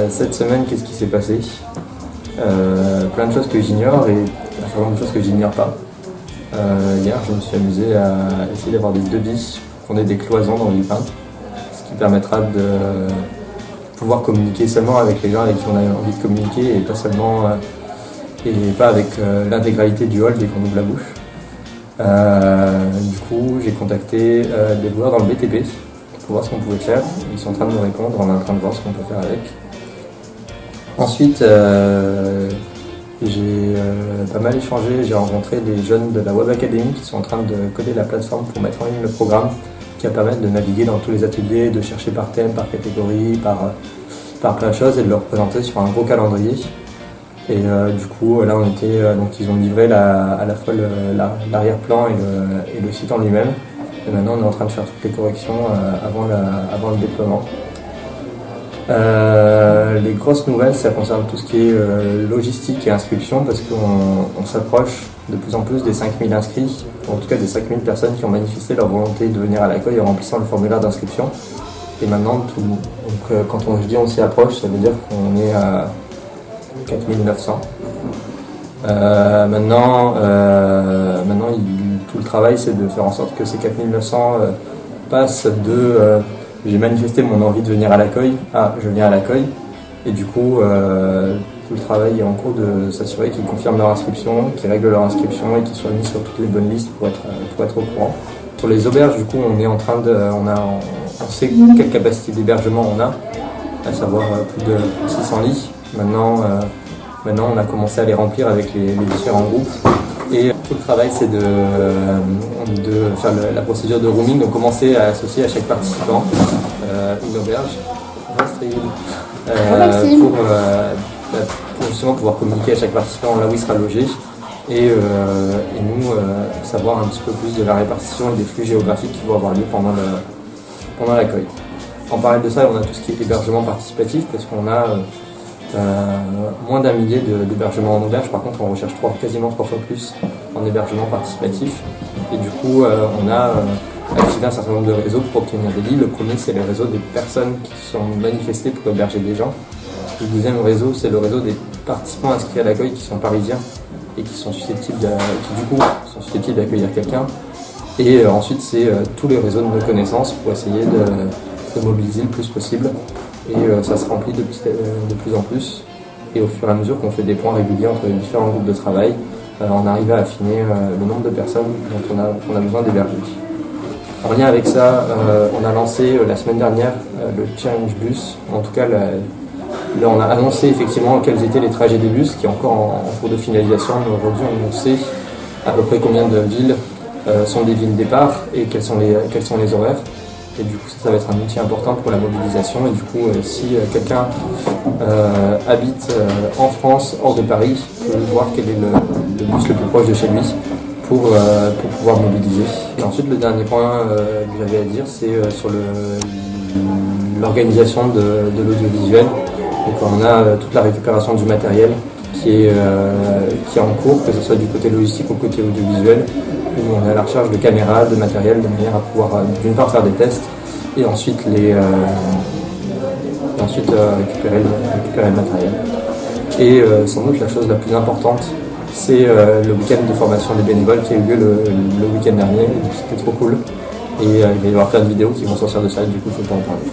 Cette semaine, qu'est-ce qui s'est passé? Plein de choses que j'ignore et un certain nombre de choses que j'ignore pas. Hier, je me suis amusé à essayer d'avoir des devis pour qu'on ait des cloisons dans les peintes, ce qui permettra de pouvoir communiquer seulement avec les gens avec qui on a envie de communiquer et pas seulement et pas avec l'intégralité du hall dès qu'on ouvre la bouche. Du coup, j'ai contacté des loueurs dans le BTP pour voir ce qu'on pouvait faire. Ils sont en train de me répondre, on est en train de voir ce qu'on peut faire avec. Ensuite, j'ai pas mal échangé, j'ai rencontré des jeunes de la Web Academy qui sont en train de coder la plateforme pour mettre en ligne le programme qui va permettre de naviguer dans tous les ateliers, de chercher par thème, par catégorie, par plein de choses et de le représenter sur un gros calendrier. Et du coup, là, donc ils ont livré à la fois l'arrière-plan et le site en lui-même. Et maintenant, on est en train de faire toutes les corrections avant le déploiement. Les grosses nouvelles, ça concerne tout ce qui est logistique et inscription, parce qu'on s'approche de plus en plus des 5000 inscrits, en tout cas des 5000 personnes qui ont manifesté leur volonté de venir à l'accueil en remplissant le formulaire d'inscription. Et maintenant, quand je dis on s'y approche, ça veut dire qu'on est à 4900. Maintenant, tout le travail, c'est de faire en sorte que ces 4900 passent de j'ai manifesté mon envie de venir à l'accueil à je viens à l'accueil. Et du coup, tout le travail est en cours de s'assurer qu'ils confirment leur inscription, qu'ils règlent leur inscription et qu'ils soient mis sur toutes les bonnes listes pour être au courant. Sur les auberges, du coup, on sait quelle capacité d'hébergement on a, à savoir plus de 600 lits. Maintenant, on a commencé à les remplir avec les différents groupes. Et tout le travail, c'est de faire la procédure de rooming, donc commencer à associer à chaque participant une auberge pour justement pouvoir communiquer à chaque participant là où il sera logé et nous savoir un petit peu plus de la répartition et des flux géographiques qui vont avoir lieu pendant l'accueil. En parallèle de ça, on a tout ce qui est hébergement participatif parce qu'on a moins d'1 millier d'hébergements en auberge. Par contre, on recherche quasiment 3 fois plus en hébergement participatif. Et du coup, on a activé un certain nombre de réseaux pour obtenir des lits. Le premier, c'est le réseau des personnes qui sont manifestées pour héberger des gens. Le deuxième réseau, c'est le réseau des participants inscrits à l'accueil qui sont parisiens et qui sont susceptibles d'accueillir quelqu'un. Et ensuite, c'est tous les réseaux de nos connaissances pour essayer de mobiliser le plus possible. Et ça se remplit de plus en plus. Et au fur et à mesure qu'on fait des points réguliers entre les différents groupes de travail, on arrive à affiner le nombre de personnes dont on a besoin d'héberger. En lien avec ça, on a lancé la semaine dernière le Challenge Bus. En tout cas, là, on a annoncé effectivement quels étaient les trajets des bus, qui est encore en cours de finalisation. Mais aujourd'hui, on sait à peu près combien de villes sont des villes départ et quels sont les horaires. Et du coup, ça va être un outil important pour la mobilisation. Et du coup, si quelqu'un habite en France, hors de Paris, peut voir quel est le bus le plus proche de chez lui pour pouvoir mobiliser. Et ensuite, le dernier point que j'avais à dire, c'est sur l'organisation de l'audiovisuel. Donc, on a toute la récupération du matériel qui est en cours, que ce soit du côté logistique ou côté audiovisuel, où on est à la recherche de caméras, de matériel, de manière à pouvoir d'une part faire des tests et ensuite récupérer le matériel. Et sans doute la chose la plus importante, c'est le week-end de formation des bénévoles qui a eu lieu le week-end dernier. C'était trop cool. Et il va y avoir plein de vidéos qui vont sortir de ça, et du coup, il faut pas en parler.